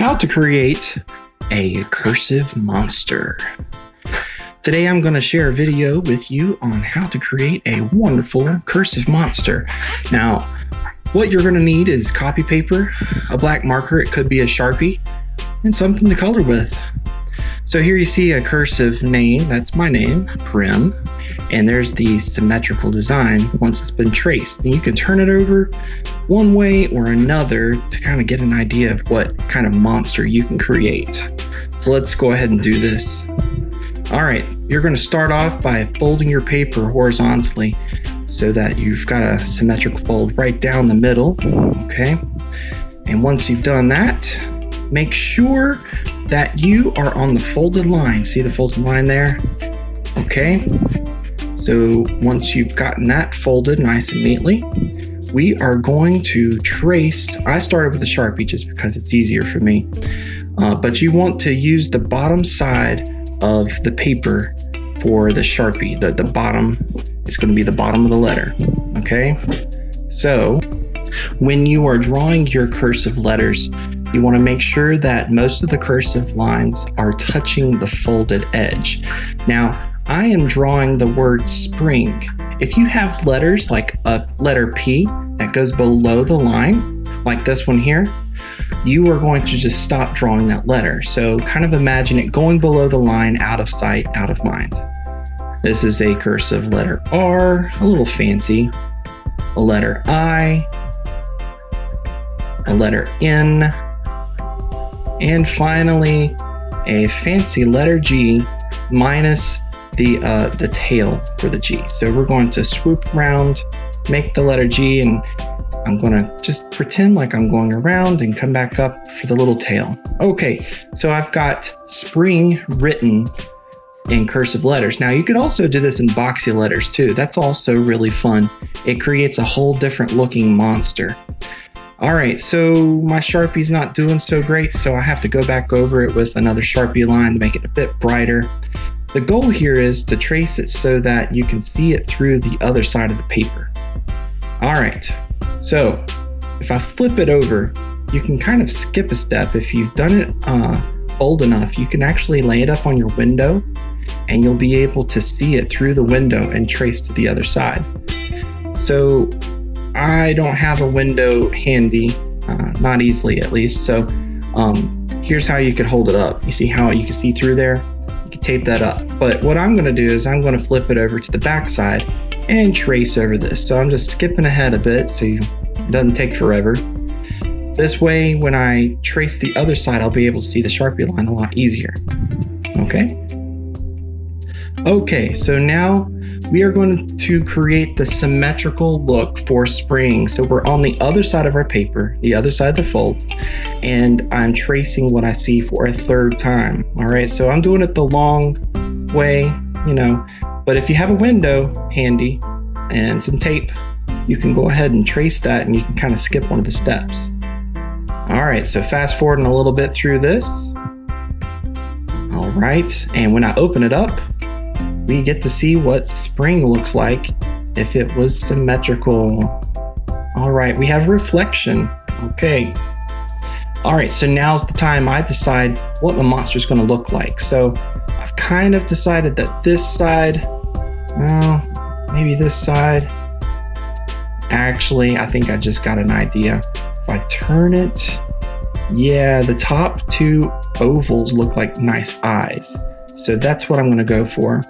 how to create a cursive monster. Today I'm going to share a video with you on how to create a wonderful cursive monster. Now, what you're going to need is copy paper, a black marker, it could be a Sharpie, and something to color with. So here you see a cursive name, that's my name, Prim, and there's the symmetrical design once it's been traced. And you can turn it over one way or another to kind of get an idea of what kind of monster you can create. So let's go ahead and do this. All right, you're going to start off by folding your paper horizontally so that you've got a symmetrical fold right down the middle, okay? And once you've done that, make sure that you are on the folded line. See the folded line there? Okay, so once you've gotten that folded nice and neatly, we are going to trace. I started with a Sharpie just because it's easier for me, but you want to use the bottom side of the paper for the Sharpie. The bottom is going to be the bottom of the letter, okay? So when you are drawing your cursive letters, you want to make sure that most of the cursive lines are touching the folded edge. Now, I am drawing the word spring. If you have letters like a letter P that goes below the line, like this one here, you are going to just stop drawing that letter. So kind of imagine it going below the line, out of sight, out of mind. This is a cursive letter R, a little fancy, a letter I, a letter N, and finally a fancy letter G minus the tail for the G. So we're going to swoop around, make the letter G, and I'm going to just pretend like I'm going around and come back up for the little tail. Okay, so I've got spring written in cursive letters. Now you could also do this in boxy letters too. That's also really fun. It creates a whole different looking monster. All right, so my Sharpie's not doing so great, so I have to go back over it with another Sharpie line to make it a bit brighter. The goal here is to trace it so that you can see it through the other side of the paper. All right, so if I flip it over, you can kind of skip a step. If you've done it bold enough, you can actually lay it up on your window and you'll be able to see it through the window and trace to the other side. So I don't have a window handy, not easily at least. So here's how you could hold it up. You see how you can see through there? You can tape that up. But what I'm going to do is I'm going to flip it over to the back side and trace over this. So I'm just skipping ahead a bit so it doesn't take forever. This way, when I trace the other side, I'll be able to see the Sharpie line a lot easier. Okay? Okay, so now we are going to create the symmetrical look for spring. So we're on the other side of our paper, the other side of the fold, and I'm tracing what I see for a third time. All right, so I'm doing it the long way, but if you have a window handy and some tape, you can go ahead and trace that and you can kind of skip one of the steps. All right, so fast forwarding a little bit through this. All right, and when I open it up, we get to see what spring looks like if it was symmetrical. All right, we have reflection. Okay. All right, so now's the time I decide what the monster is going to look like. So I've kind of decided that this side, well, maybe this side. Actually, I think I just got an idea. If I turn it, yeah, the top two ovals look like nice eyes. So that's what I'm going to go for.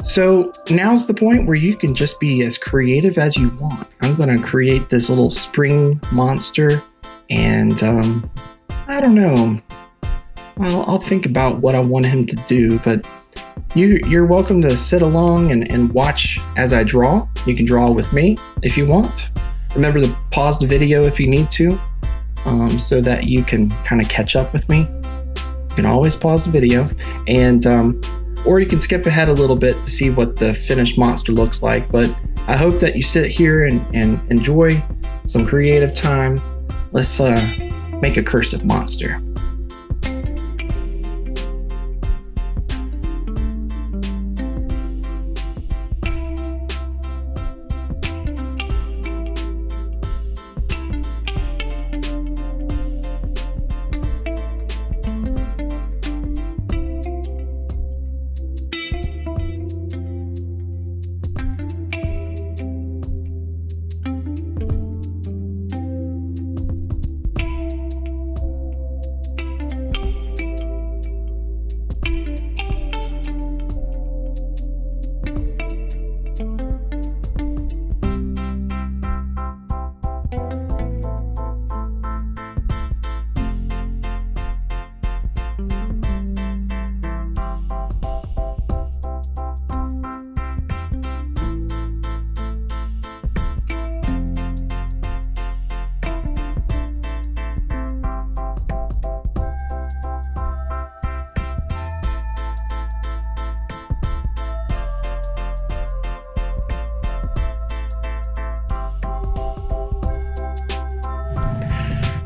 So now's the point where you can just be as creative as you want. I'm going to create this little spring monster and I don't know. I'll think about what I want him to do, but you're welcome to sit along and watch as I draw. You can draw with me if you want. Remember to pause the video if you need to, so that you can kind of catch up with me. You can always pause the video, and or you can skip ahead a little bit to see what the finished monster looks like. But I hope that you sit here and enjoy some creative time. Let's make a cursive monster.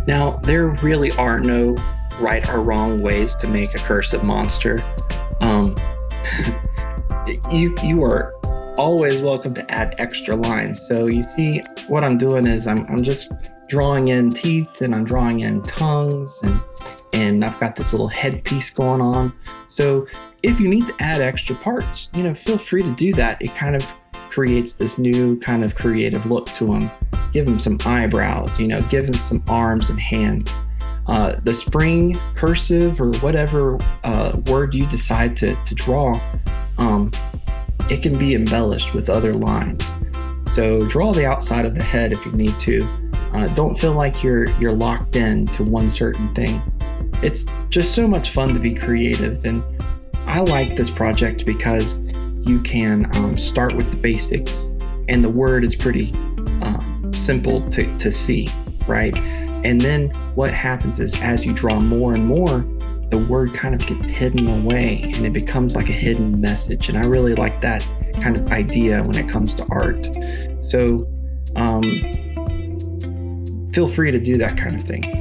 Now, there really are no right or wrong ways to make a cursive monster. Um, you are always welcome to add extra lines. So you see what I'm doing is I'm just drawing in teeth, and I'm drawing in tongues, and I've got this little headpiece going on. So if you need to add extra parts, feel free to do that. It kind of creates this new kind of creative look to them. Give them some eyebrows, give them some arms and hands. The spring, cursive, or whatever word you decide to draw, it can be embellished with other lines. So draw the outside of the head if you need to. Don't feel like you're locked in to one certain thing. It's just so much fun to be creative, and I like this project because you can start with the basics, and the word is pretty simple to see, right? And then what happens is, as you draw more and more, the word kind of gets hidden away, and it becomes like a hidden message. And I really like that kind of idea when it comes to art. So feel free to do that kind of thing.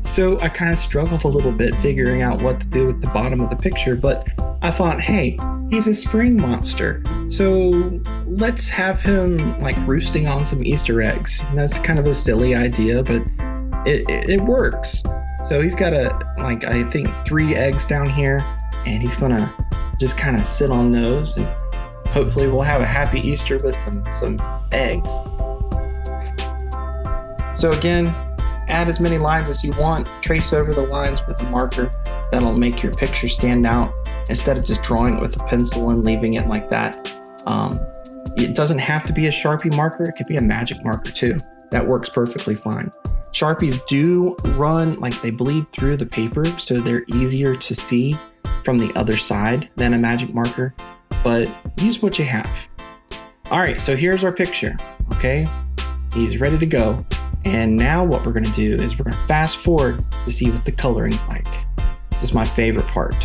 So I kind of struggled a little bit figuring out what to do with the bottom of the picture, but I thought, hey, he's a spring monster, so let's have him like roosting on some Easter eggs. And that's kind of a silly idea, but it works. So he's got I think 3 eggs down here, and he's gonna just kind of sit on those, and hopefully we'll have a happy Easter with some eggs. So again, add as many lines as you want. Trace over the lines with a marker. That'll make your picture stand out instead of just drawing it with a pencil and leaving it like that. It doesn't have to be a Sharpie marker. It could be a magic marker too. That works perfectly fine. Sharpies do run, they bleed through the paper, so they're easier to see from the other side than a magic marker, but use what you have. All right, so here's our picture, okay? He's ready to go. And now what we're gonna do is we're gonna fast forward to see what the coloring's like. This is my favorite part.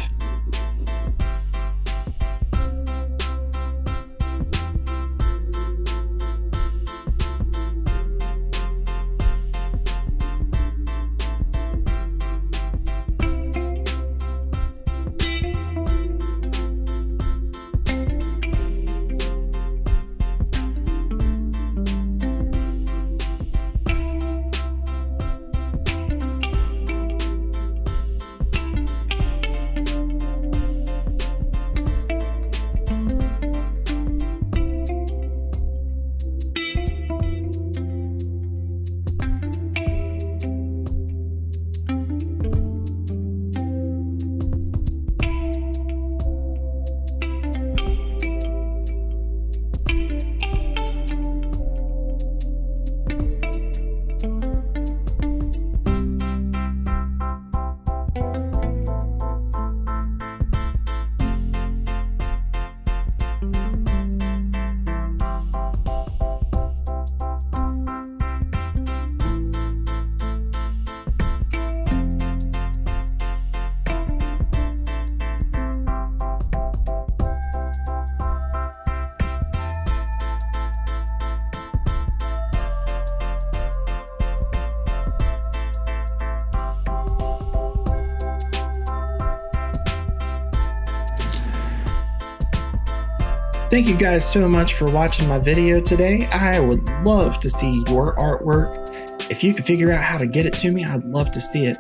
Thank you guys so much for watching my video today. I would love to see your artwork. If you could figure out how to get it to me, I'd love to see it.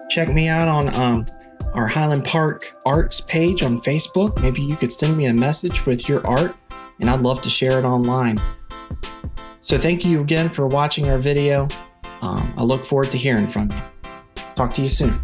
Check me out on our Highland Park Arts page on Facebook. Maybe you could send me a message with your art, and I'd love to share it online. So thank you again for watching our video. I look forward to hearing from you. Talk to you soon.